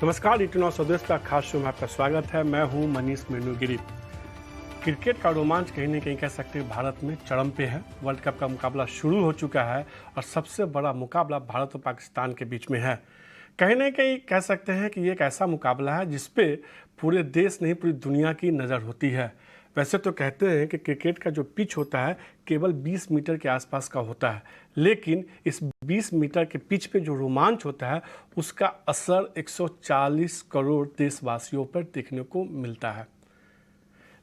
नमस्कार, इटनॉ स्वदेश का खास शो में आपका स्वागत है। मैं हूं मनीष मेनुगिरी। क्रिकेट का रोमांच कहीं न कहीं कह सकते हैं भारत में चरम पे है। वर्ल्ड कप का मुकाबला शुरू हो चुका है और सबसे बड़ा मुकाबला भारत और पाकिस्तान के बीच में है। कहीं न कहीं कह सकते हैं कि ये एक ऐसा मुकाबला है जिस पे पूरे देश नहीं पूरी दुनिया की नज़र होती है। वैसे तो कहते हैं कि क्रिकेट का जो पिच होता है केवल 20 मीटर के आसपास का होता है, लेकिन इस 20 मीटर के पिच पे जो रोमांच होता है उसका असर 140 करोड़ देशवासियों पर देखने को मिलता है।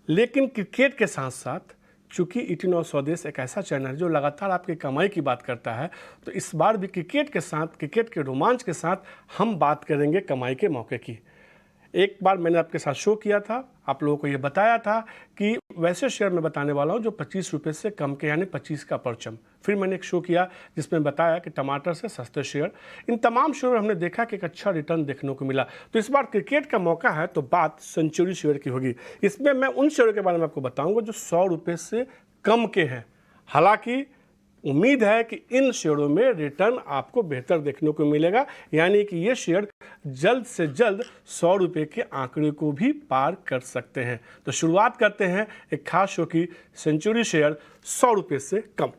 लेकिन क्रिकेट के साथ साथ चूंकि इटिनो स्वदेश एक ऐसा चैनल है जो लगातार आपकी कमाई की बात करता है, तो इस बार भी क्रिकेट के साथ, क्रिकेट के रोमांच के साथ हम बात करेंगे कमाई के मौके की। एक बार मैंने आपके साथ शो किया था, आप लोगों को ये बताया था कि वैसे शेयर मैं बताने वाला हूँ जो 25 रुपये से कम के, यानी 25 का परचम। फिर मैंने एक शो किया जिसमें बताया कि टमाटर से सस्ते शेयर। इन तमाम शेयर में हमने देखा कि एक अच्छा रिटर्न देखने को मिला। तो इस बार क्रिकेट का मौका है तो बात सेंचुरी शेयर की होगी। इसमें मैं उन शेयरों के बारे में आपको बताऊंगा जो 100 रुपये से कम के हैं। हालांकि उम्मीद है कि इन शेयरों में रिटर्न आपको बेहतर देखने को मिलेगा, यानी कि ये शेयर जल्द से जल्द 100 रुपये के आंकड़े को भी पार कर सकते हैं। तो शुरुआत करते हैं एक खास शो की, सेंचुरी शेयर 100 रुपये से कम।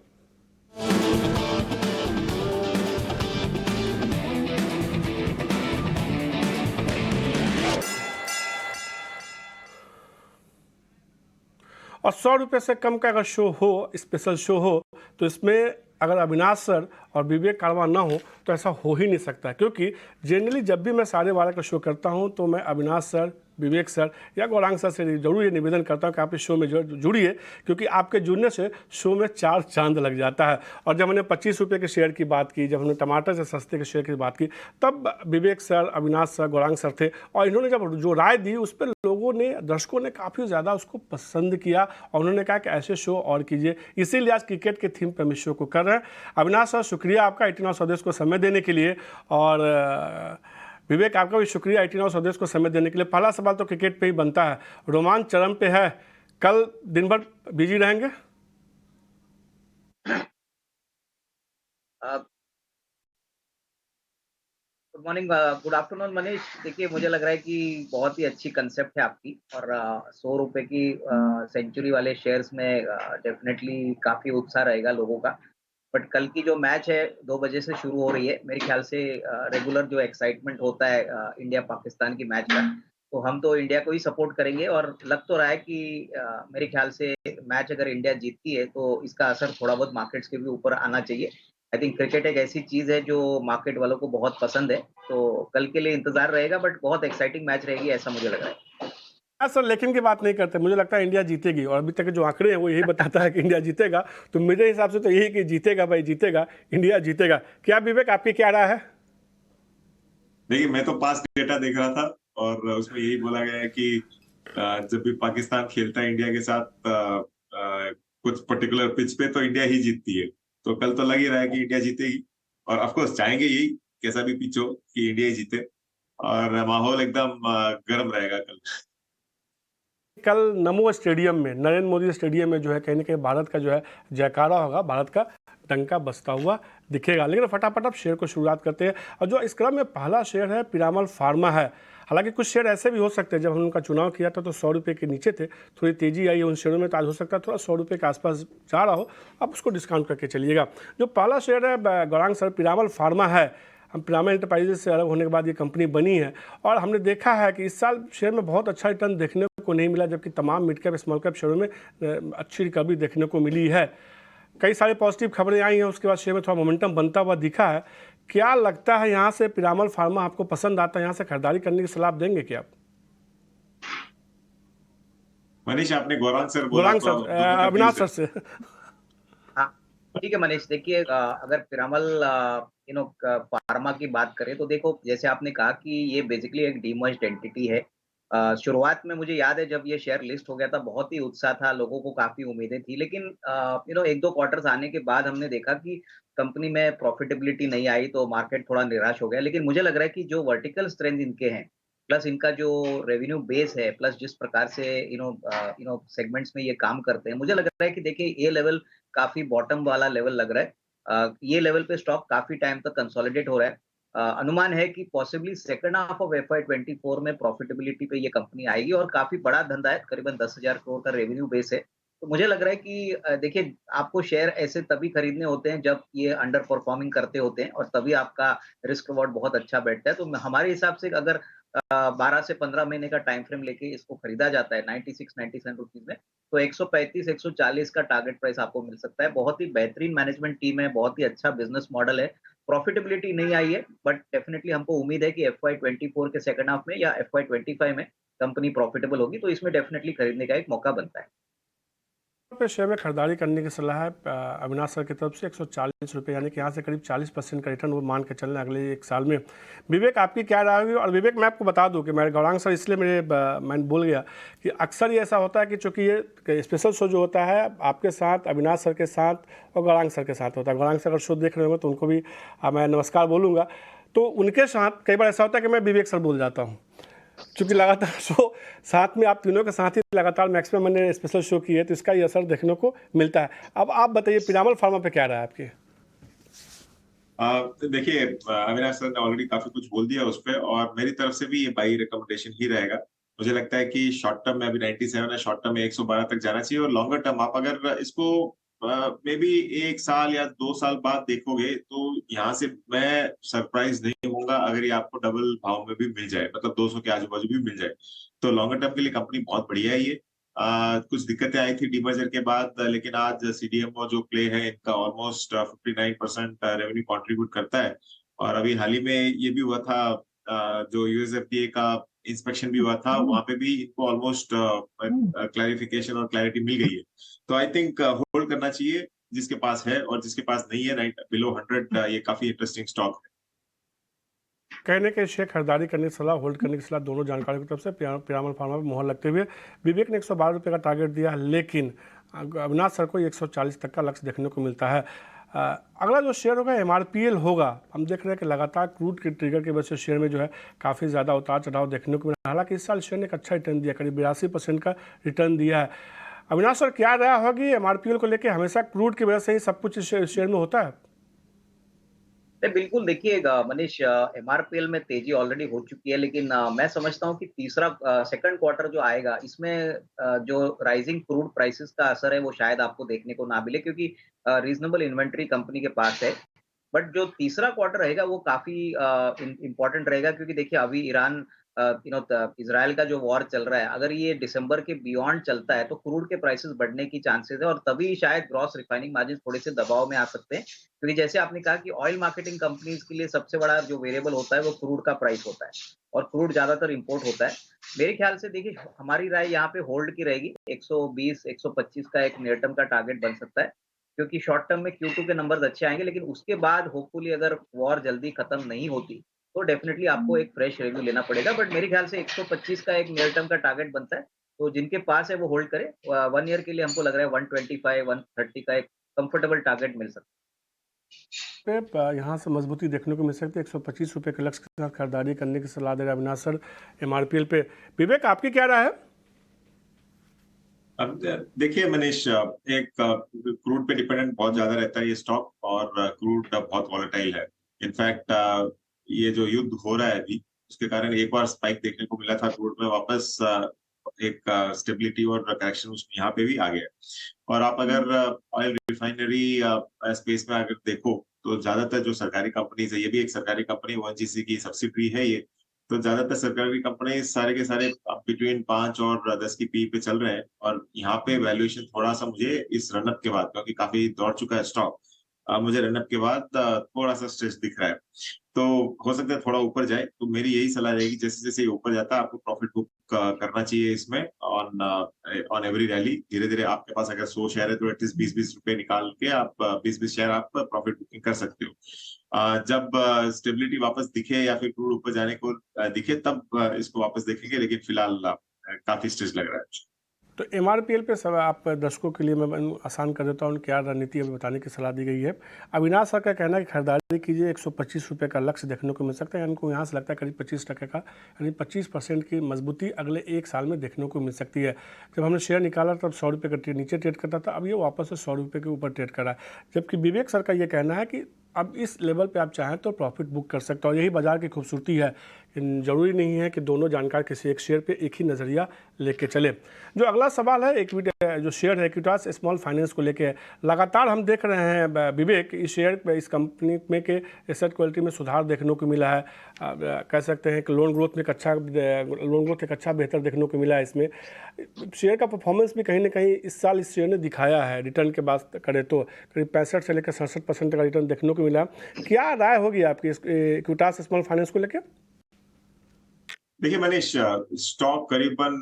और 100 रुपये से कम का अगर शो हो, स्पेशल शो हो, तो इसमें अगर अविनाश सर और विवेक कारवा ना हो तो ऐसा हो ही नहीं सकता। क्योंकि जनरली जब भी मैं साढ़े 12 का शो करता हूं तो मैं अविनाश सर, विवेक सर या गौरांग सर से जरूर ये निवेदन करता हूं कि आप इस शो में जुड़िए, क्योंकि आपके जुड़ने से शो में 4 चांद लग जाता है। और जब हमने 25 रुपये के शेयर की बात की, जब हमने टमाटर से सस्ते के शेयर की बात की, तब Vivek sir, Avinash sir, Gaurang sir थे और इन्होंने जब जो राय दी उस पर लोगों ने, दर्शकों ने काफ़ी ज़्यादा उसको पसंद किया और उन्होंने कहा कि ऐसे शो और कीजिए। इसीलिए आज क्रिकेट के थीम पर हम इस शो को कर रहे हैं। अविनाश सर, शुक्रिया आपका इटिनो स्वदेश को समय देने के लिए, और विवेक आपका भी शुक्रिया इटिनो स्वदेश को समय देने के लिए। पहला सवाल तो क्रिकेट पे ही बनता है, रोमांच चरम पे है, कल दिन भर बिजी रहेंगे? Good morning, good afternoon Manish. देखिए, मुझे लग रहा है कि बहुत ही अच्छी कंसेप्ट है आपकी, और 100 रुपए की सेंचुरी वाले शेयर्स में डेफिनेटली काफ़ी उत्साह रहेगा लोगों का। बट कल की जो मैच है 2 बजे से शुरू हो रही है। मेरे ख्याल से रेगुलर जो एक्साइटमेंट होता है इंडिया पाकिस्तान की मैच का, तो हम तो इंडिया को ही सपोर्ट करेंगे। और लग तो रहा है कि मेरे ख्याल से मैच अगर इंडिया जीतती है तो इसका असर थोड़ा बहुत मार्केट्स के भी ऊपर आना चाहिए। आई थिंक क्रिकेट एक ऐसी चीज़ है जो मार्केट वालों को बहुत पसंद है, तो कल के लिए इंतज़ार रहेगा, बट बहुत एक्साइटिंग मैच रहेगी ऐसा मुझे लग रहा है। हाँ सर, लेकिन की बात नहीं करते। मुझे लगता है इंडिया जीतेगी और अभी तक के जो आंकड़े हैं वो यही बताता है कि इंडिया जीतेगा। तो मेरे हिसाब से तो यही कि जीतेगा भाई, जीतेगा, इंडिया जीतेगा। क्या विवेक, आपकी क्या राय है? देखिए, मैं तो पास्ट डेटा देख रहा था और उसमें यही बोला गया है कि जब भी पाकिस्तान खेलता है इंडिया के साथ कुछ पर्टिकुलर पिच पे, तो इंडिया ही जीतती है। तो कल तो लग ही रहा है कि इंडिया जीतेगी, और ऑफ कोर्स चाहेंगे यही, कैसा भी पिच हो, कि इंडिया ही जीते। और माहौल एकदम गर्म रहेगा कल। कल नमो स्टेडियम में, नरेंद्र मोदी स्टेडियम में जो है कहीं ना कहीं भारत का जो है जयकारा होगा, भारत का डंका बजता हुआ दिखेगा। लेकिन फटाफट अब शेयर को शुरुआत करते हैं, और जो इस क्रम में पहला शेयर है पिरामल फार्मा है। हालांकि कुछ शेयर ऐसे भी हो सकते हैं, जब हमने उनका चुनाव किया था तो 100 रुपये के नीचे थे, थोड़ी तेजी आई है उन शेयरों में, तो आज हो सकता है थोड़ा 100 रुपये के आसपास जा रहा हो, आप उसको डिस्काउंट करके चलिएगा। जो पहला शेयर है गौरांग सर, पिरामल फार्मा है। हम पिरामल इंटरप्राइजेज से अलग होने के बाद ये कंपनी बनी है, और हमने देखा है कि इस साल शेयर में बहुत अच्छा रिटर्न देखने को नहीं मिला, जबकि तमाम मिड कैप, स्मॉल कैप शेयरों में अच्छी रिकवरी देखने को मिली है। कई सारी पॉजिटिव खबरें आई हैं, उसके बाद शेयर में थोड़ा मोमेंटम बनता हुआ दिखा है। क्या लगता है, यहाँ से पिरामल फार्मा आपको पसंद आता है? यहाँ से खरीदारी करने की सलाह देंगे क्या आप? मनीष, आपने गौरांग सर बोला गौरांग तो सर, दोनों अविनाश कंफ्यूज सर है। से। हाँ, ठीक है मनीष। देखिए, अगर पिरामल फार्मा की बात करें तो देखो, जैसे आपने कहा कि ये बेसिकली एक डीमर्ज्ड एंटिटी है। शुरुआत में मुझे याद है जब ये शेयर लिस्ट हो गया था, बहुत ही उत्साह था, लोगों को काफ़ी उम्मीदें थी। लेकिन 1-2 क्वार्टर्स आने के बाद हमने देखा कि कंपनी में प्रॉफिटेबिलिटी नहीं आई, तो मार्केट थोड़ा निराश हो गया। लेकिन मुझे लग रहा है कि जो वर्टिकल स्ट्रेंथ इनके हैं, प्लस इनका जो रेवेन्यू बेस है, प्लस जिस प्रकार से सेगमेंट्स में ये काम करते हैं, मुझे लग रहा है कि देखिए ये लेवल काफ़ी बॉटम वाला लेवल लग रहा है। ये लेवल पे स्टॉक काफ़ी टाइम तक कंसोलिडेट हो रहा है। अनुमान है कि possibly second half of FY24 में प्रॉफिटेबिलिटी पे ये कंपनी आएगी और काफ़ी बड़ा धंधा है, करीबन 10,000 करोड़ का रेवेन्यू बेस है। तो मुझे लग रहा है कि देखिए आपको शेयर ऐसे तभी खरीदने होते हैं जब ये अंडर परफॉर्मिंग करते होते हैं और तभी आपका रिस्क रिवॉर्ड बहुत अच्छा बैठता है। तो हमारे हिसाब से अगर 12 से 15 महीने का टाइम फ्रेम लेके इसको खरीदा जाता है 96-97 रुपीज़ में, तो 135-140 का टारगेट प्राइस आपको मिल सकता है। बहुत ही बेहतरीन मैनेजमेंट टीम है, बहुत ही अच्छा बिज़नेस मॉडल है। प्रॉफिटेबिलिटी नहीं आई है, बट डेफिनिटली हमको उम्मीद है कि FY24 के सेकंड हाफ में या FY25 में कंपनी प्रॉफिटेबल होगी, तो इसमें डेफिनिटली खरीदने का एक मौका बनता है। पे शेयर में खरीदारी करने की सलाह है अविनाश सर की तरफ से 140 रुपये, यानी कि यहाँ से करीब 40% का रिटर्न वो मान के चल रहे हैं अगले एक साल में। विवेक, आपकी क्या राय होगी? और विवेक, मैं आपको बता दूं कि मैं गौरांग सर इसलिए मैं बोल गया कि अक्सर ये ऐसा होता है कि चूँकि ये स्पेशल शो जो होता है आपके साथ, अविनाश सर के साथ और गौरांग सर के साथ होता है। गौरांग सर अगर शो देख रहे होंगे तो उनको भी मैं नमस्कार बोलूँगा। तो उनके साथ कई बार ऐसा होता है कि मैं विवेक सर बोल जाता हूँ, क्योंकि लगातार शो साथ में आप तीनों के साथ ही लगातार मैक्सिमम मैंने स्पेशल शो की है, तो इसका ये असर देखने को मिलता है। अब आप बताइए पीरामल फार्मा पे क्या रहा है आपकी? देखिए, अविनाश सर ने ऑलरेडी काफी कुछ बोल दिया उस पर, और मेरी तरफ से भी ये बाई रिकमेंडेशन ही रहेगा। मुझे लगता है कि शॉर्ट टर्म में अभी 97 है, शॉर्ट टर्म में 112 तक जाना चाहिए, और लॉन्गर टर्म आप अगर इसको मे बी 1 साल या 2 साल बाद देखोगे तो यहाँ से मैं सरप्राइज नहीं होऊंगा अगर ये आपको डबल भाव में भी मिल जाए, मतलब 200 के आजू बाजू भी मिल जाए। तो लॉन्गर टर्म के लिए कंपनी बहुत बढ़िया है ये। कुछ दिक्कतें आई थी डीमर्जर के बाद, लेकिन आज सीडीएमओ जो प्ले है इनका ऑलमोस्ट 59% रेवेन्यू कंट्रीब्यूट करता है। और अभी हाल ही में ये भी हुआ था, जो यूएसएफडीए का इंस्पेक्शन भी हुआ था, वहां पे भी इनको ऑलमोस्ट क्लैरिफिकेशन और क्लैरिटी मिल गई है। तो आई थिंक होल्ड करना चाहिए जिसके पास है, और जिसके पास नहीं है राइट बिलो 100, ये काफी इंटरेस्टिंग स्टॉक है। कहने के शेयर खरीदारी करने की सलाह, होल्ड करने की सलाह, दोनों जानकारियों की तरफ से पीरामल फार्मा पर मोहर लगते हुए विवेक ने 112 रुपये का टारगेट दिया, लेकिन अविनाश सर को 140 तक का लक्ष्य देखने को मिलता है। अगला जो शेयर होगा MRPL होगा। हम देख रहे हैं कि लगातार क्रूड के ट्रिगर की वजह से शेयर में जो है काफ़ी ज़्यादा उतार चढ़ाव देखने को मिला। हालांकि इस साल शेयर ने एक अच्छा रिटर्न दिया, करीब 82% का रिटर्न दिया है। अविनाश सर, क्या राय होगी MRPL को लेकर? हमेशा क्रूड की वजह से ही सब कुछ शेयर में होता है? नहीं, बिल्कुल देखिए मनीष, MRPL में तेजी ऑलरेडी हो चुकी है, लेकिन मैं समझता हूँ कि तीसरा सेकंड क्वार्टर जो आएगा इसमें जो राइजिंग क्रूड प्राइसेस का असर है वो शायद आपको देखने को ना मिले, क्योंकि रीजनेबल इन्वेंट्री कंपनी के पास है। बट जो तीसरा क्वार्टर रहेगा वो काफी इम्पोर्टेंट रहेगा, क्योंकि देखिए अभी ईरान इजराइल का जो वॉर चल रहा है, अगर ये दिसंबर के बियॉन्ड चलता है तो क्रूड के प्राइसेस बढ़ने की चांसेस है, और तभी शायद ग्रॉस रिफाइनिंग मार्जिन थोड़े से दबाव में आ सकते हैं, क्योंकि जैसे आपने कहा कि ऑयल मार्केटिंग कंपनीज के लिए सबसे बड़ा जो वेरिएबल होता है वो क्रूड का प्राइस होता है, और क्रूड ज्यादातर इंपोर्ट होता है। मेरे ख्याल से देखिए हमारी राय यहाँ पे होल्ड की रहेगी। 120-125 का एक नियर टर्म का टारगेट बन सकता है, क्योंकि शॉर्ट टर्म में Q2 के नंबर्स अच्छे आएंगे, लेकिन उसके बाद होपफुली अगर वॉर जल्दी खत्म नहीं होती तो डेफिनेटली आपको एक फ्रेश रिव्यू लेना पड़ेगा। बट मेरे ख्याल से 125 का एक नियर टर्म का टारगेट बनता है, तो जिनके पास है वो होल्ड करे। 1 ईयर के लिए हमको लग रहा है 125-130 का एक कंफर्टेबल टारगेट मिल सकता है। पे यहाँ से मजबूती देखने को मिल सकती है। 125 रुपये के लक्ष्य के साथ खरीदारी करने की सलाह दे रहे अविनाश सर MRPL पे। विवेक, आपकी क्या राय है? अब देखिए मनीष, एक क्रूड पे डिपेंडेंट बहुत ज्यादा रहता है ये स्टॉक, और क्रूड बहुत वॉलेटाइल है। इनफैक्ट ये जो युद्ध हो रहा है अभी, उसके कारण एक बार स्पाइक देखने को मिला था क्रूड में, वापस एक स्टेबिलिटी और करेक्शन यहाँ पे भी आ गया। और आप अगर ऑयल रिफाइनरी स्पेस में अगर देखो तो ज्यादातर जो सरकारी कंपनीज है, ये भी एक सरकारी कंपनी ONGC की सब्सिडरी है ये, तो ज्यादातर सरकारी कंपनी सारे के सारे बिटवीन 5 और 10 की पी पे चल रहे हैं। और यहाँ पे वैल्यूएशन थोड़ा सा मुझे इस रनअप के बाद, क्योंकि काफी दौड़ चुका है स्टॉक, मुझे रनअप के बाद थोड़ा सा स्ट्रेस दिख रहा है। तो हो सकता है थोड़ा ऊपर जाए, तो मेरी यही सलाह रहेगी जैसे जैसे ये ऊपर जाता है आपको प्रॉफिट बुक करना चाहिए इसमें ऑन एवरी रैली। धीरे धीरे आपके पास अगर 100 शेयर है तो एटलीस्ट 20-20 रुपए निकाल के आप 20-20 शेयर आप प्रॉफिट बुकिंग कर सकते हो। जब स्टेबिलिटी वापस दिखे या फिर क्रूड ऊपर जाने को दिखे तब इसको वापस देखेंगे, लेकिन फिलहाल काफी स्ट्रेस लग रहा है। तो MRPL पे सब आप दर्शकों के लिए मैं आसान कर देता हूँ, क्या रणनीति अभी बताने की सलाह दी गई है। अविनाश सर का कहना है कि खरीदारी कीजिए, 125 रुपये का लक्ष्य देखने को मिल सकता है। इनको यहाँ से लगता है करीब 25% का, यानी 25% की मजबूती अगले एक साल में देखने को मिल सकती है। जब हमने शेयर निकाला तब 100 रुपये का नीचे ट्रेड करता था, अब ये वापस से 100 रुपये के ऊपर ट्रेड कर रहा है। जबकि विवेक सर का ये कहना है कि अब इस लेवल पे आप चाहें तो प्रॉफिट बुक कर सकते हो। यही बाज़ार की खूबसूरती है कि ज़रूरी नहीं है कि दोनों जानकार किसी एक शेयर पे एक ही नज़रिया लेके चले। जो अगला सवाल है जो शेयर है इक्विटास स्मॉल फाइनेंस को लेके, लगातार हम देख रहे हैं विवेक, इस शेयर पे, इस कंपनी में के एसेट क्वालिटी में सुधार देखने को मिला है। कह सकते हैं कि लोन ग्रोथ एक अच्छा बेहतर देखने को मिला है। इसमें शेयर का परफॉर्मेंस भी कहीं ना कहीं इस साल इस शेयर ने दिखाया है। रिटर्न के बात करें तो करीब 65 से लेकर 67% का रिटर्न देखने को मिला। क्या राय होगी आपकी इक्विटास स्मॉल फाइनेंस को लेकर? देखिए मनीष, स्टॉक करीबन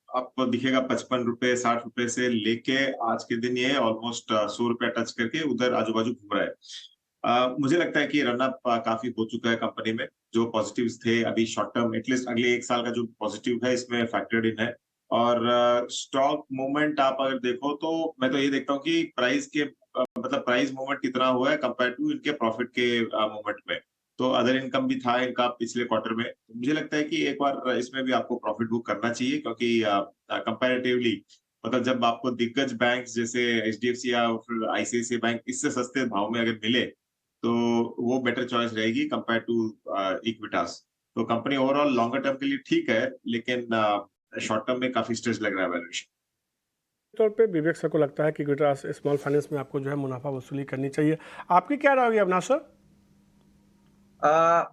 आपको दिखेगा 55 रुपए 60 रुपए से लेके आज के दिन ये ऑलमोस्ट 100 रुपया टच करके उधर आजू बाजू घूम रहा है। मुझे लगता है कि रनअप काफी हो चुका है कंपनी में। जो पॉजिटिव्स थे अभी शॉर्ट टर्म एटलीस्ट अगले एक साल का जो पॉजिटिव है इसमें फैक्टर्ड इन है। और स्टॉक मूवमेंट आप अगर देखो तो मैं तो ये देखता हूँ कि प्राइस के मतलब प्राइस मूवमेंट कितना हुआ है कंपेयर टू इनके प्रॉफिट के मूवमेंट में। तो अदर इनकम भी था इनका पिछले क्वार्टर में। तो मुझे लगता है कि एक बार इसमें भी आपको प्रॉफिट बुक करना चाहिए, क्योंकि कंपैरेटिवली मतलब जब आपको दिग्गज बैंक जैसे एचडीएफसी या फिर आईसीआईसीआई बैंक इससे सस्ते भाव में अगर मिले तो वो बेटर चॉइस रहेगी कंपेयर टू इक्विटास। तो कंपनी ओवरऑल लॉन्गर टर्म के लिए ठीक है, लेकिन शॉर्ट टर्म में काफी स्ट्रेस लग रहा है वैल्यूएशन। तौर पे विवेक सर को लगता है कि इक्विटास स्मॉल फाइनेंस में आपको जो है मुनाफा वसूली करनी चाहिए। आपकी क्या राय होगी अविनाश सर?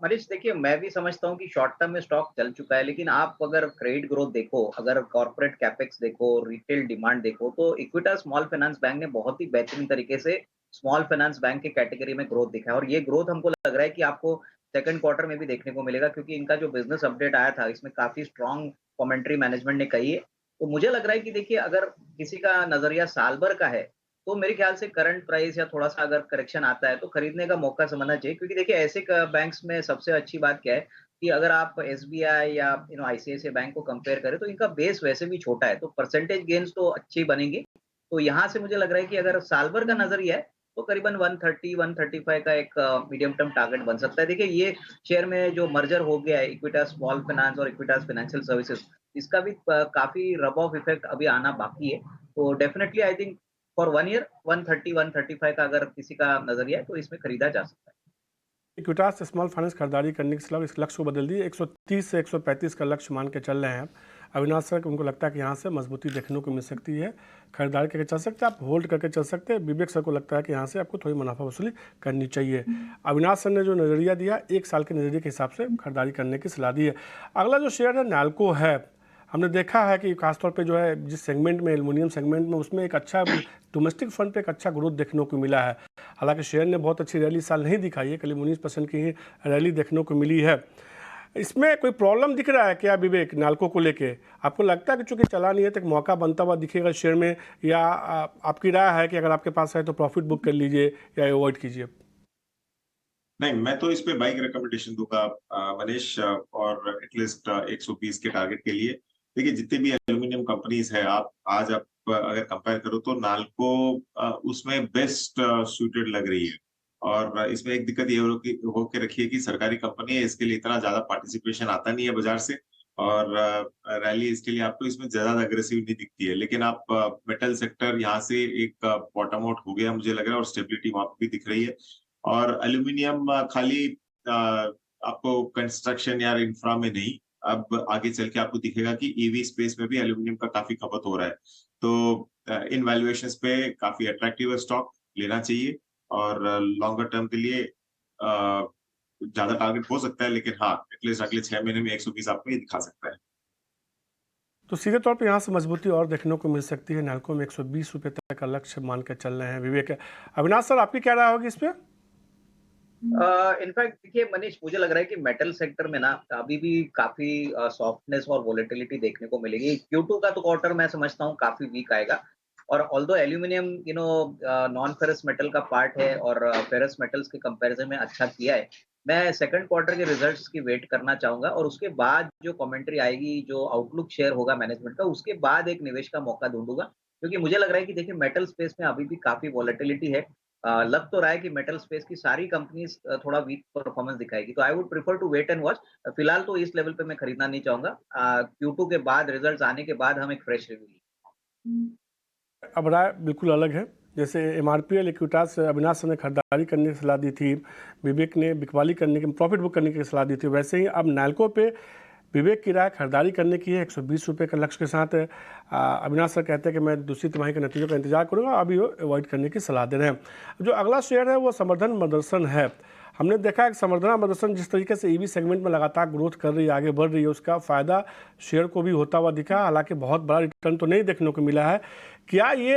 मनीष देखिए, मैं भी समझता हूँ कि शॉर्ट टर्म में स्टॉक चल चुका है, लेकिन आप अगर क्रेडिट ग्रोथ देखो, अगर कॉर्पोरेट कैपेक्स देखो, रिटेल डिमांड देखो, तो इक्विटास स्मॉल फाइनेंस बैंक ने बहुत ही बेहतरीन तरीके से स्मॉल फाइनेंस बैंक के कैटेगरी में ग्रोथ दिखा है। और ये ग्रोथ हमको लग रहा है कि आपको सेकंड क्वार्टर में भी देखने को मिलेगा, क्योंकि इनका जो बिजनेस अपडेट आया था इसमें काफी स्ट्रॉन्ग कमेंट्री मैनेजमेंट ने कही है। तो मुझे लग रहा है कि देखिए, अगर किसी का नजरिया साल भर का है तो मेरे ख्याल से करंट प्राइस या थोड़ा-सा अगर करेक्शन आता है तो खरीदने का मौका समझना चाहिए, क्योंकि देखिए ऐसे क बैंक्स में सबसे अच्छी बात क्या है कि अगर आप एसबीआई या आईसीआईसीआई बैंक को कंपेयर करें तो इनका बेस वैसे भी छोटा है, तो परसेंटेज गेन्स तो अच्छे ही बनेंगे। तो यहाँ से मुझे लग रहा है कि अगर साल भर का नज़रिया है तो करीबन 130-135 का एक मीडियम टर्म टारगेट बन सकता है। देखिए ये शेयर में जो मर्जर हो गया है इक्विटास स्मॉल फाइनेंस और इक्विटास फाइनेंशियल सर्विसेज, इसका भी काफ़ी रब ऑफ इफेक्ट अभी आना बाकी है। तो definitely I think for 1 year 130-135 का अगर किसी का नज़रिया है तो इसमें खरीदा जा सकता है। इक्विटास स्मॉल फाइनेंस खरीदारी करने के खिलाफ इस लक्ष्य को बदल दिए, 130 से 135 का लक्ष्य मान के चल रहे हैं आप। अविनाश सर, उनको लगता है कि यहाँ से मजबूती देखने को मिल सकती है, खरीदारी करके चल सकते हैं, आप होल्ड करके चल सकते हैं। विवेक सर को लगता है कि यहाँ से आपको थोड़ी मुनाफा वसूली करनी चाहिए। अविनाश सर ने जो नज़रिया दिया, एक साल के नज़रिए के हिसाब से खरीदारी करने की सलाह दी है। अगला जो शेयर है नाल्को है। हमने देखा है कि खासतौर पे जो है जिस सेगमेंट में, एल्युमिनियम सेगमेंट में, उसमें एक अच्छा डोमेस्टिक फंड पे एक अच्छा ग्रोथ देखने को मिला है। हालांकि शेयर ने बहुत अच्छी रैली साल नहीं दिखाई है, करीब 19% की ही रैली देखने को मिली है। इसमें कोई प्रॉब्लम दिख रहा है क्या विवेक नाल्को को लेके? आपको लगता है कि चूंकि चला नहीं है तो एक मौका बनता हुआ दिखेगा शेयर में, या आपकी राय है कि अगर आपके पास है तो प्रॉफिट बुक कर लीजिए या अवॉइड कीजिए? नहीं, मैं तो इस पे बाइक रिकमेंडेशन दूंगा मनीष, और एटलीस्ट 120 के टारगेट के लिए। देखिए जितनी भी एल्यूमिनियम कंपनीज है, आप अगर कंपेयर करो तो नाल्को उसमें बेस्ट सूटेड लग रही है। और इसमें एक दिक्कत ये होके रखी है कि सरकारी कंपनी है, इसके लिए इतना ज्यादा पार्टिसिपेशन आता नहीं है बाजार से, और रैली इसके लिए आपको इसमें ज्यादा अग्रेसिव नहीं दिखती है। लेकिन आप मेटल सेक्टर यहाँ से एक बॉटम आउट हो गया मुझे लग रहा है, और स्टेबिलिटी वहां पे भी दिख रही है। और एल्यूमिनियम खाली आपको कंस्ट्रक्शन या इंफ्रा में नहीं, अब आगे चल के आपको दिखेगा कि ईवी स्पेस में भी एल्यूमिनियम का काफी खपत हो रहा है। तो इन वैल्यूएशंस पे काफी अट्रैक्टिव स्टॉक लेना चाहिए, और लॉन्गर टर्म के लिए ज्यादा टारगेट हो सकता है, लेकिन हाँ एटलीस्ट अगले 6 महीने में 120 आपको ये दिखा सकता है। तो सीधे तौर पे यहाँ से मजबूती और देखने को मिल सकती है। नाल्को में 120 रुपये तक का लक्ष्य मान के चल रहे हैं विवेक। अविनाश सर, आपकी क्या राय होगी इस पर? इनफैक्ट देखिए मनीष, मुझे लग रहा है कि मेटल सेक्टर में ना अभी भी काफी सॉफ्टनेस और वोलेटिलिटी देखने को मिलेगी। Q2 का तो क्वार्टर मैं समझता हूँ काफी वीक आएगा। और although aluminium non ferrous metal का पार्ट है और फेरस मेटल्स के कंपैरिजन में अच्छा किया है। मैं सेकंड क्वार्टर के रिजल्ट्स की वेट करना चाहूंगा, और उसके बाद जो कमेंट्री आएगी, जो आउटलुक शेयर होगा मैनेजमेंट का, उसके बाद एक निवेश का मौका ढूंढूंगा। क्योंकि मुझे लग रहा है कि देखिए मेटल स्पेस में अभी भी काफी वोलेटिलिटी है। लग तो रहा है कि मेटल स्पेस की सारी कंपनीज थोड़ा वीक परफॉर्मेंस दिखाएगी, तो I would prefer to wait and watch. फिलहाल तो इस लेवल पे मैं खरीदना नहीं चाहूंगा। Q2 के बाद, रिजल्ट्स आने के बाद हम एक फ्रेश रिव्यू लेंगे। अब राय बिल्कुल अलग है। जैसे एमआरपीएल इक्विटास से अविनाश सर ने खरीदारी करने की सलाह दी थी, विवेक ने बिकवाली करने की प्रॉफिट बुक करने की सलाह दी थी, वैसे ही अब नैल्को पे विवेक की राय खरीदारी करने की है 120 रुपये के लक्ष्य के साथ। अविनाश सर कहते हैं कि मैं दूसरी तिमाही के नतीजों का इंतजार करूंगा, अभी वो अवॉइड करने की सलाह दे रहे हैं। जो अगला शेयर है वो समर्धन मदरसन है। हमने देखा है कि समर्धना मदरसन जिस तरीके से ईवी सेगमेंट में लगातार ग्रोथ कर रही है, आगे बढ़ रही है, उसका फ़ायदा शेयर को भी होता हुआ दिखा। हालांकि बहुत बड़ा रिटर्न तो नहीं देखने को मिला है। क्या ये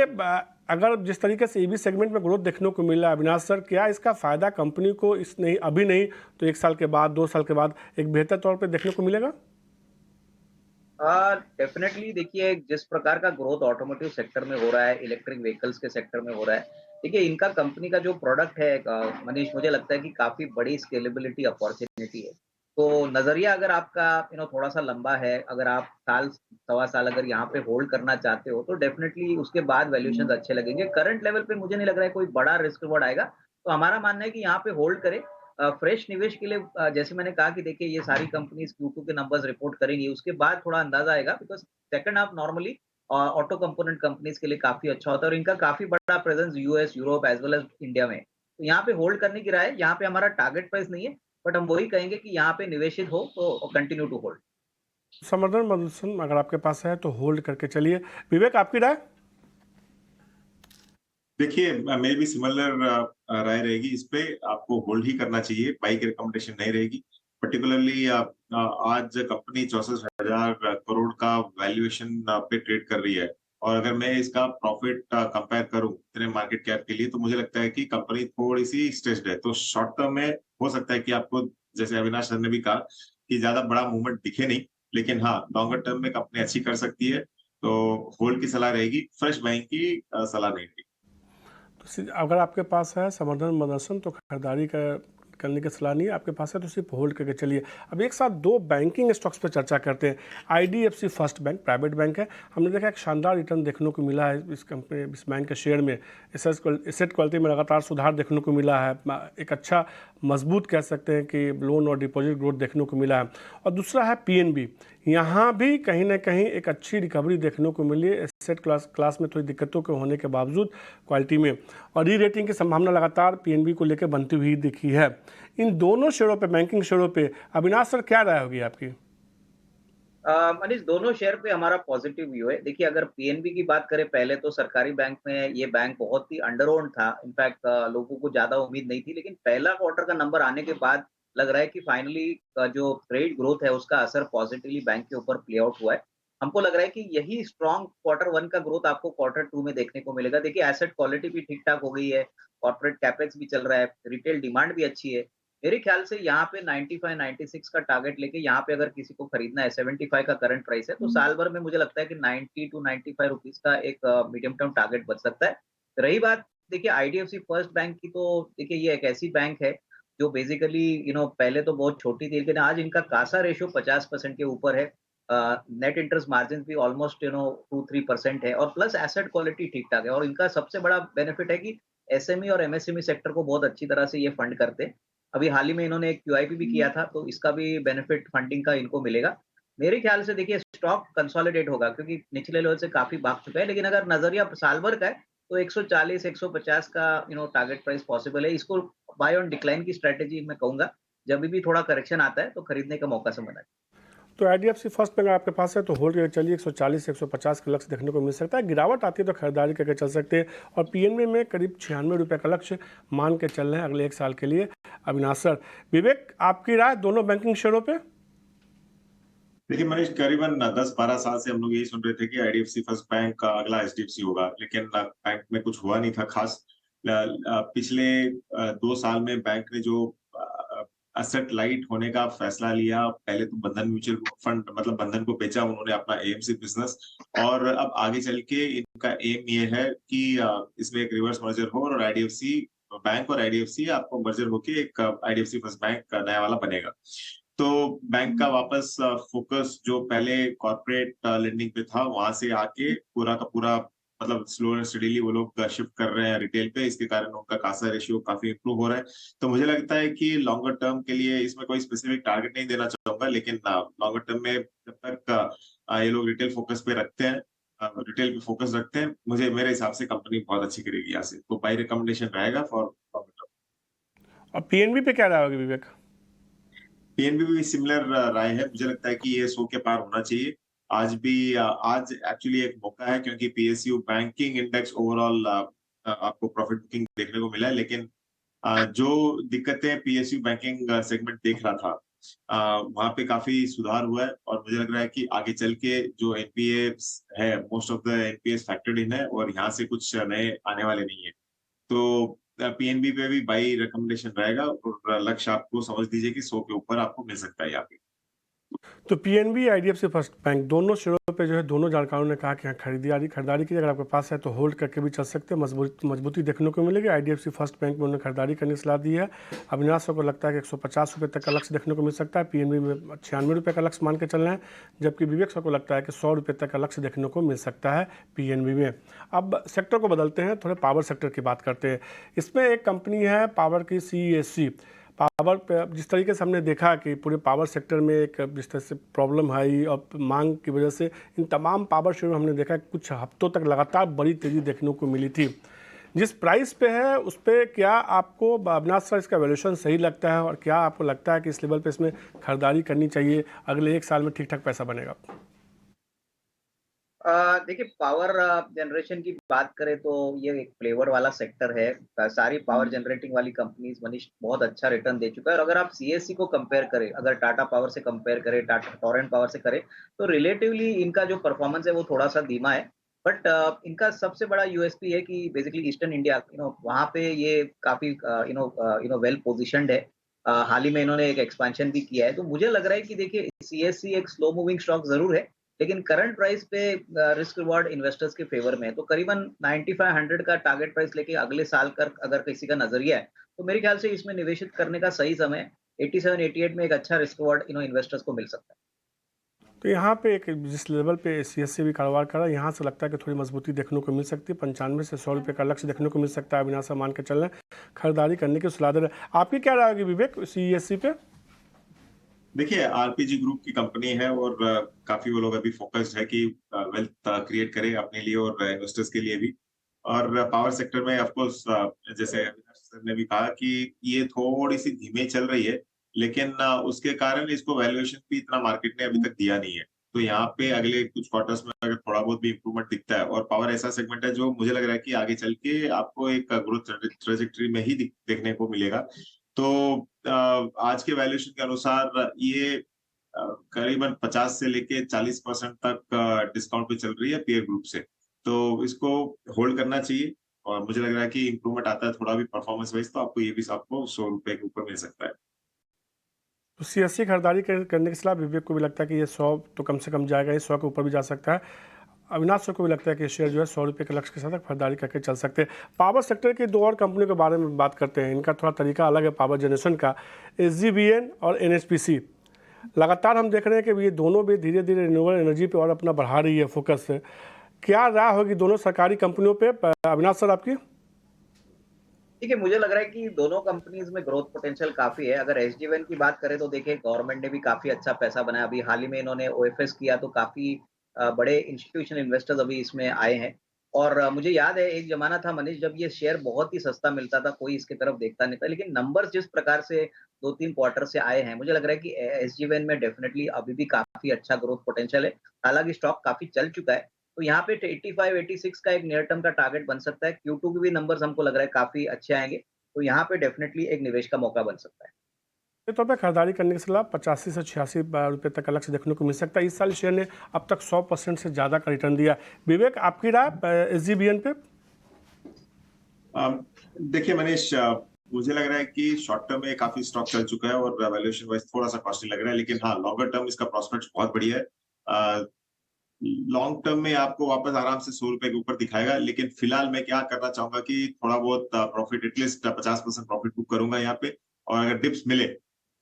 अगर जिस तरीके से ईवी सेगमेंट में ग्रोथ देखने को मिला है अविनाश सर, क्या इसका फ़ायदा कंपनी को इस नहीं अभी नहीं तो 1 साल के बाद 2 साल के बाद एक बेहतर तौर पर देखने को मिलेगा? डेफिनेटली देखिए, जिस प्रकार का ग्रोथ ऑटोमोटिव सेक्टर में हो रहा है, इलेक्ट्रिक व्हीकल्स के सेक्टर में हो रहा है, देखिए इनका कंपनी का जो प्रोडक्ट है मनीष, मुझे लगता है कि काफ़ी बड़ी स्केलेबिलिटी अपॉर्च्युनिटी है। तो नज़रिया अगर आपका थोड़ा सा लंबा है, अगर आप साल सवा साल अगर यहाँ पे होल्ड करना चाहते हो, तो डेफिनेटली उसके बाद वैल्यूएशंस अच्छे लगेंगे। करंट लेवल पे मुझे नहीं लग रहा है कोई बड़ा रिस्क रिवॉर्ड आएगा, तो हमारा मानना है कि यहाँ पे होल्ड करें। फ्रेश निवेश के लिए जैसे मैंने कहा कि देखिए ये सारी कंपनीज Q2 के नंबर्स रिपोर्ट करेंगी, उसके बाद थोड़ा अंदाजा आएगा, because second half normally auto component companies के लिए काफ़ी अच्छा होता है और इनका काफ़ी बड़ा presence US, Europe as well as India में है। तो यहाँ पे होल्ड करने की राय है, यहाँ पे हमारा टारगेट प्राइस नहीं है, बट हम वही कहेंगे कि यहाँ पे निवेशित हो तो कंटिन्यू टू होल्ड। समर्धन मदरसन अगर आपके पास है तो होल्ड करके चलिए। विवेक, आपकी राय? देखिए, मेरी भी सिमिलर राय रहेगी इस पे। आपको होल्ड ही करना चाहिए, बाई की रिकमेंडेशन नहीं रहेगी। पर्टिकुलरली आज कंपनी 64,000 करोड़ का वैल्यूएशन पे ट्रेड कर रही है, और अगर मैं इसका प्रॉफिट कंपेयर करूं इतने मार्केट कैप के लिए, तो मुझे लगता है कि कंपनी थोड़ी सी स्ट्रेस्ड है। तो शॉर्ट टर्म में हो सकता है कि आपको, जैसे अविनाश सर ने भी कहा, कि ज्यादा बड़ा मूवमेंट दिखे नहीं, लेकिन हाँ, लॉन्गर टर्म में कंपनी अच्छी कर सकती है। तो होल्ड की सलाह रहेगी, फ्रेश बाइंग की सलाह नहीं रहेगी। तो अगर आपके पास है समर्धन मदरसन तो खरीदारी करने की सलाह नहीं है, आपके पास है तो सिर्फ होल्ड करके चलिए। अब एक साथ 2 बैंकिंग स्टॉक्स पर चर्चा करते हैं। IDFC first bank private bank है, हमने देखा एक शानदार रिटर्न देखने को मिला है इस कंपनी, इस बैंक के शेयर में। एसेट क्वालिटी में लगातार सुधार देखने को मिला है, एक अच्छा मजबूत कह सकते हैं कि लोन और डिपॉजिट ग्रोथ देखने को मिला है। और दूसरा है पीएनबी, यहाँ भी कहीं ना कहीं एक अच्छी रिकवरी देखने को मिली है एसेट क्लास में थोड़ी दिक्कतों के होने के बावजूद क्वालिटी में, और री रेटिंग की संभावना लगातार पीएनबी को लेकर बनती हुई दिखी है। इन दोनों शेयरों पे, बैंकिंग शेयरों पे अविनाश सर क्या राय होगी आपकी? मनीष, दोनों शेयर पे हमारा पॉजिटिव व्यू है। देखिए, अगर पीएनबी की बात करें, पहले तो सरकारी बैंक में ये बैंक बहुत ही अंडर ओन्ड था। इनफैक्ट लोगों को ज्यादा उम्मीद नहीं थी, लेकिन पहला क्वार्टर का नंबर आने के बाद लग रहा है कि फाइनली जो क्रेडिट ग्रोथ है उसका असर पॉजिटिवली बैंक के ऊपर प्ले आउट हुआ है। हमको लग रहा है कि यही स्ट्रॉन्ग क्वार्टर वन का ग्रोथ आपको क्वार्टर टू में देखने को मिलेगा। देखिए, एसेट क्वालिटी भी ठीक ठाक हो गई है, कॉर्पोरेट कैपेक्स भी चल रहा है, रिटेल डिमांड भी अच्छी है। मेरे ख्याल से यहाँ पे 95-96 का टारगेट लेके यहाँ पे अगर किसी को खरीदना है, 75 का करंट प्राइस है, तो साल भर में मुझे लगता है कि 90 टू 95 रुपीज का एक मीडियम टर्म टारगेट बच सकता है। रही बात देखिए आईडीएफसी फर्स्ट बैंक की, तो देखिए ये एक ऐसी बैंक है जो बेसिकली पहले तो बहुत छोटी थी, लेकिन आज इनका कासा रेशियो 50% के ऊपर है। नेट इंटरेस्ट मार्जिन भी ऑलमोस्ट 2-3% है, और प्लस एसेट क्वालिटी ठीक ठाक है, और इनका सबसे बड़ा बेनिफिट है कि एसएमई और एमएसएमई सेक्टर को बहुत अच्छी तरह से ये फंड करते हैं। अभी हाल ही में इन्होंने एक क्यूआईपी भी किया था, तो इसका भी बेनिफिट फंडिंग का इनको मिलेगा। मेरे ख्याल से देखिए स्टॉक कंसोलिडेट होगा, क्योंकि निचले लेवल से काफी भाग चुका है, लेकिन अगर नजरिया साल भर का है तो 140-150 का टारगेट प्राइस पॉसिबल है। इसको बाय ऑन डिक्लाइन की स्ट्रेटेजी मैं कहूंगा। जब भी थोड़ा करेक्शन आता है तो खरीदने का मौका समझना है। तो आईडीएफसी फर्स्ट बैंक आपके पास है तो होल्ड करके चलिए, 140-150 का लक्ष्य देखने को मिल सकता है। गिरावट आती है तो खरीदारी करके चल सकते हैं, और पीएनबी में करीब 96 रुपये का लक्ष्य मान के चल रहे हैं अगले 1 साल के लिए। अविनाश सर, विवेक, आपकी राय दोनों बैंकिंग शेयरों पे? देखिए मनीष, करीबन 10-12 साल से हम लोग यही सुन रहे थे कि आईडीएफसी फर्स्ट बैंक का अगला एचडीएफसी होगा, लेकिन बैंक में कुछ हुआ नहीं था खास। पिछले 2 साल में बैंक ने जो असेट लाइट होने का फैसला लिया, पहले तो बंधन म्यूचुअल फंड मतलब बंधन को बेचा उन्होंने अपना एएमसी बिजनेस, और अब आगे चल के इनका एम ये है कि इसमें एक रिवर्स मर्जर हो और आईडीएफसी बैंक और आईडीएफसी आपको मर्जर होके एक आईडीएफसी फर्स्ट बैंक नया वाला बनेगा। तो बैंक का वापस फोकस जो पहले कॉर्पोरेट लेंडिंग पे था, वहां से आके पूरा का पूरा मतलब स्लो एंड स्टडीली वो लोग शिफ्ट कर रहे हैं रिटेल पे। इसके कारण उनका कासा रेशियो काफी इंप्रूव हो रहा है। तो मुझे लगता है कि लॉन्गर टर्म के लिए इसमें कोई स्पेसिफिक टारगेट नहीं देना चाहूंगा, लेकिन लॉन्गर टर्म में जब तक ये लोग रिटेल फोकस पे रखते हैं, रिटेल पे फोकस रखते हैं, मेरे हिसाब से कंपनी बहुत अच्छी करेगी यहाँ से, तो बाई रिकमेंडेशन रहेगा फॉर। और पीएनबी पे क्या राय होगी विवेक? पीएनबी भी सिमिलर राय है, मुझे लगता है कि ये 100 के पार होना चाहिए। आज एक्चुअली एक मौका है, क्योंकि पीएसयू बैंकिंग इंडेक्स ओवरऑल आपको प्रॉफिट बुकिंग देखने को मिला है, लेकिन जो दिक्कतें पीएसयू बैंकिंग सेगमेंट देख रहा था, वहां पे काफी सुधार हुआ है, और मुझे लग रहा है कि आगे चल के जो एनपीए है, most of the NPA factored इन है, और यहाँ से कुछ नए आने वाले नहीं है। तो पीएनबी पे भी बाई रिकमेंडेशन रहेगा, और लक्ष्य आपको समझ लीजिए कि 100 के ऊपर आपको मिल सकता है यहाँ पे। तो पीएनबी आईडीएफसी फर्स्ट बैंक दोनों शेयरों पे जो है दोनों जानकारों ने कहा कि यहाँ खरीदारी की, अगर आपके पास है तो होल्ड करके भी चल सकते हैं, मजबूती देखने को मिलेगी। आईडीएफसी फर्स्ट बैंक में उन्होंने खरीदारी करने की सलाह दी है। अविनाश को लगता है कि 150 रुपये तक का लक्ष्य देखने को मिल सकता है, पीएनबी में 96 रुपये का लक्ष्य मान के चल रहे हैं, जबकि विवेक को लगता है कि 100 रुपये तक का लक्ष्य देखने को मिल सकता है पीएनबी में। अब सेक्टर को बदलते हैं, थोड़े पावर सेक्टर की बात करते हैं। इसमें एक कंपनी है पावर की, CESC पावर पे। जिस तरीके से हमने देखा कि पूरे पावर सेक्टर में एक जिस तरह से प्रॉब्लम आई और मांग की वजह से इन तमाम पावर शेयर में हमने देखा कि कुछ हफ्तों तक लगातार बड़ी तेज़ी देखने को मिली थी। जिस प्राइस पे है उस पर क्या आपको अविनाश सर इसका वैल्यूएशन सही लगता है, और क्या आपको लगता है कि इस लेवल पे इसमें खरीदारी करनी चाहिए, अगले 1 साल में ठीक ठाक पैसा बनेगा? देखिए, पावर जनरेशन की बात करें तो ये एक फ्लेवर वाला सेक्टर है। सारी पावर जनरेटिंग वाली कंपनीज मनीष बहुत अच्छा रिटर्न दे चुका है, और अगर आप सीएससी को कंपेयर करें, अगर टाटा पावर से कंपेयर करें, टाटा टोरेंट पावर से करें, तो रिलेटिवली इनका जो परफॉर्मेंस है वो थोड़ा सा धीमा है। बट इनका सबसे बड़ा यूएसपी है कि बेसिकली ईस्टर्न इंडिया, वहाँ पे ये काफी वेल पोजिशनड है। हाल ही में इन्होंने एक एक्सपेंशन भी किया है, तो मुझे लग रहा है कि देखिए सीएससी एक स्लो मूविंग स्टॉक जरूर है, लेकिन करंट प्राइस पे रिस्क रिवॉर्ड इन्वेस्टर्स के फेवर में है। तो करीबन 9500 का टारगेट प्राइस लेके अगले साल कर अगर किसी का नजरिया है, तो मेरे ख्याल से इसमें निवेशित करने का सही समय है। 87-88 में एक अच्छा रिस्क रिवॉर्ड इन्वेस्टर्स को मिल सकता है। तो यहाँ पे एक जिस लेवल पे CESC भी कारोबार कर रहा है, यहाँ से लगता है कि थोड़ी मजबूती देखने को मिल सकती है। 95 से 100 रुपये का लक्ष्य देखने को मिल सकता है। अविनाश मान के चल रहे हैं, खरीदारी करने की सलाह दे रहे हैं। आपकी क्या राय होगी विवेक CESC पे? देखिए, आरपीजी ग्रुप की कंपनी है, और काफी वो लोग अभी फोकस्ड है कि वेल्थ क्रिएट करें अपने लिए और इन्वेस्टर्स के लिए भी। और पावर सेक्टर में ऑफ कोर्स, जैसे अविनाश सर ने भी कहा कि ये थोड़ी सी धीमे चल रही है, लेकिन उसके कारण इसको वैल्यूएशन भी इतना मार्केट ने अभी तक दिया नहीं है। तो यहाँ पे अगले कुछ क्वार्टर्स में अगर थोड़ा बहुत भी इंप्रूवमेंट दिखता है, और पावर ऐसा सेगमेंट है जो मुझे लग रहा है कि आगे चल के आपको एक ग्रोथ ट्रेजेक्टरी में ही देखने को मिलेगा। तो आज के वैल्यूएशन के अनुसार ये करीबन 50 से लेके 40% तक डिस्काउंट पे चल रही है पीयर ग्रुप से। तो इसको होल्ड करना चाहिए, और मुझे लग रहा है कि इंप्रूवमेंट आता है थोड़ा भी परफॉर्मेंस वाइज, तो आपको ये भी आपको 100 रुपए के ऊपर मिल सकता है। तो CESC खरीदारी करने की सलाह, विवेक को भी लगता है कि ये 100 तो कम से कम जाएगा, ये 100 के ऊपर भी जा सकता है। अविनाश सर को भी लगता है कि शेयर जो है 100 रुपये के लक्ष्य के साथ खरीदारी करके चल सकते हैं। पावर सेक्टर की 2 और कंपनियों के बारे में बात करते हैं, इनका थोड़ा तरीका अलग है पावर जनरेशन का। SGVN और NHPC लगातार हम देख रहे हैं कि ये दोनों भी धीरे धीरे रिन्यूएबल एनर्जी पे और अपना बढ़ा रही है फोकस। क्या राय होगी दोनों सरकारी कंपनियों पे, अविनाश सर आपकी? देखिए, मुझे लग रहा है कि दोनों कंपनीज में ग्रोथ पोटेंशियल काफी है। अगर एसजीवीएन की बात करें तो देखिए, गवर्नमेंट ने भी काफी अच्छा पैसा बनाया। अभी हाल ही में इन्होंने ओएफएस किया, तो काफी बड़े इंस्टीट्यूशनल इन्वेस्टर्स अभी इसमें आए हैं। और मुझे याद है एक जमाना था मनीष, जब ये शेयर बहुत ही सस्ता मिलता था, कोई इसकी तरफ देखता नहीं था, लेकिन नंबर्स जिस प्रकार से 2-3 क्वार्टर से आए हैं, मुझे लग रहा है कि एसजीवीएन में डेफिनेटली अभी भी काफी अच्छा ग्रोथ पोटेंशियल है। हालांकि स्टॉक काफी चल चुका है, तो यहाँ पे 85-86 का एक नियर टर्म का टारगेट बन सकता है। Q2 के भी नंबर्स हमको लग रहा है काफी अच्छे आएंगे, तो यहाँ पे डेफिनेटली एक निवेश का मौका बन सकता है। के तौर पर खरीदारी करने की सलाह 85 से 86 रुपये तक का लक्ष्य देखने को मिल सकता है। इस साल शेयर ने अब तक 100% से ज़्यादा का रिटर्न दिया। विवेक, आपकी राय SGBN पे? देखिए मनीष, मुझे लग रहा है कि शॉर्ट टर्म में काफी स्टॉक चल चुका है, और वैल्यूएशन वाइज थोड़ा सा कॉस्टली लग रहा है, लेकिन हाँ, लॉन्गर टर्म इसका प्रोस्पेक्ट बहुत बढ़िया है। लॉन्ग टर्म में आपको वापस आराम से 100 रुपए के ऊपर दिखाएगा, लेकिन फिलहाल मैं क्या करना चाहूंगा कि थोड़ा बहुत प्रॉफिट, एटलीस्ट 50% प्रॉफिट बुक करूंगा यहाँ पे, और अगर डिप्स मिले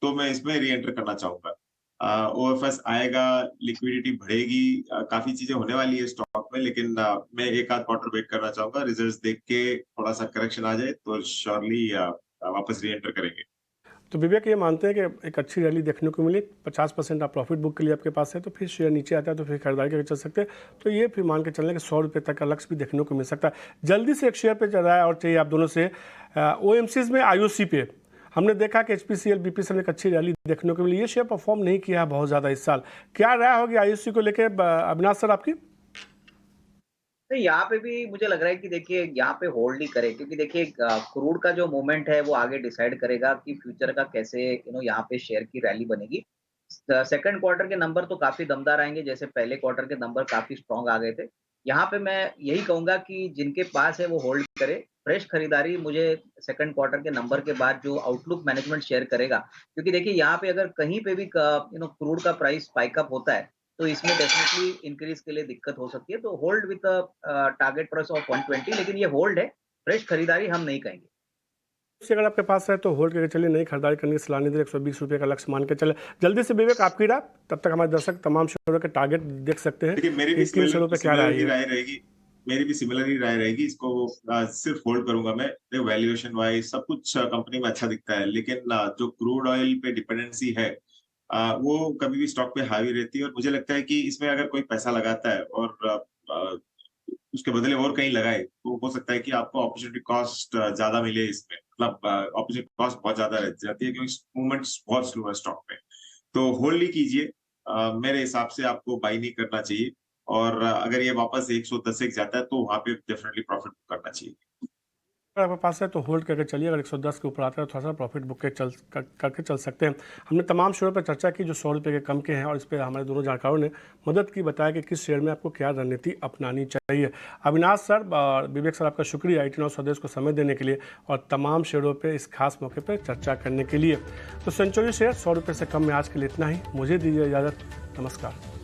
तो मैं इसमें री एंटर करना चाहूंगा। ओएफएस आएगा, लिक्विडिटी बढ़ेगी, काफी चीजें होने वाली है स्टॉक में, लेकिन मैं एक आध क्वार्टर वेट करना चाहूंगा। रिजल्ट्स देख के थोड़ा सा करेक्शन आ जाए तो श्योरली वापस री एंटर करेंगे। तो विवेक ये मानते हैं कि एक अच्छी रैली देखने को मिली, 50% आप प्रॉफिट बुक के लिए आपके पास है, तो फिर शेयर नीचे आता है तो फिर खरीदारी करके चल सकते हैं। तो ये फिर मान के चलने के 100 रुपये तक का लक्ष्य भी देखने को मिल सकता है। जल्दी से एक शेयर पे चल रहा है और चाहिए आप दोनों से OMCs में IOC पे हमने देखा कि HPCL BPCL में एक अच्छी रैली देखने को मिली। ये शेयर परफॉर्म नहीं किया है बहुत ज़्यादा इस साल। क्या राय होगी IOC को लेकर अविनाश सर आपकी? नहीं, यहाँ पे भी मुझे लग रहा है कि देखिए यहाँ पे होल्ड ही करे, क्योंकि देखिए क्रूड का जो मूवमेंट है वो आगे डिसाइड करेगा कि फ्यूचर का कैसे यहाँ पे शेयर की रैली बनेगी। सेकंड क्वार्टर के नंबर तो काफी दमदार आएंगे, जैसे पहले क्वार्टर के नंबर काफी स्ट्रांग आ गए थे। यहाँ पे मैं यही कहूंगा कि जिनके पास है वो होल्ड करे। फ्रेश खरीदारी मुझे सेकंड क्वार्टर के नंबर के बाद जो आउटलुक मैनेजमेंट शेयर करेगा, क्योंकि देखिए यहाँ पे अगर कहीं पे भी क्रूड का प्राइस स्पाइकअप होता है तो इसमें डेफिनेटली इंक्रीज के लिए दिक्कत हो सकती है। तो hold with target price of 120, लेकिन ये होल्ड है, फ्रेश खरीदारी हम नहीं कहेंगे। अगर आपके पास है तो होल्ड करके चलिए, नई खरीदारी करने की सलाह नहीं दे, 120 रुपये का लक्ष्य मान के चले। जल्दी से विवेक आपकी राय, तब तक हमारे दर्शक तमाम शेयरों के टारगेट देख सकते हैं। देखिए मेरी भी किन शेयरों पे क्या राय राय रहेगी, मेरी भी सिमिलर ही राय रहेगी। इसको सिर्फ होल्ड करूंगा मैं। वैल्यूएशन वाइज सब कुछ कंपनी में अच्छा दिखता है, लेकिन जो क्रूड ऑयल पे डिपेंडेंसी है वो कभी भी स्टॉक पे हावी रहती है। और मुझे लगता है कि इसमें अगर कोई पैसा लगाता है और उसके बदले और कहीं लगाए तो हो सकता है कि आपको अपॉर्चुनिटी कॉस्ट ज्यादा मिले इसमें। मतलब अपॉर्चुनिटी कॉस्ट बहुत ज्यादा रह जाती है क्योंकि मूवमेंट्स बहुत स्लो है स्टॉक में। तो होल्ड ही कीजिए, मेरे हिसाब से आपको बाई नहीं करना चाहिए। और अगर ये वापस 110 एक जाता है तो वहां पे डेफिनेटली प्रॉफिट करना चाहिए। अगर आपके पास है तो होल्ड करके चलिए, अगर 110 के ऊपर आता है तो थोड़ा सा प्रॉफिट बुक करके चल सकते हैं। हमने तमाम शेयरों पर चर्चा की जो 100 रुपये के कम के हैं, और इस पर हमारे दोनों जानकारों ने मदद की, बताया कि किस शेयर में आपको क्या रणनीति अपनानी चाहिए। अविनाश सर और विवेक सर, आपका शुक्रिया IIT Now स्वदेश को समय देने के लिए और तमाम शेयरों पर इस खास मौके पर चर्चा करने के लिए। तो सेंचुरी शेयर 100 रुपये से कम में आज के लिए इतना ही। मुझे दीजिए इजाज़त, नमस्कार।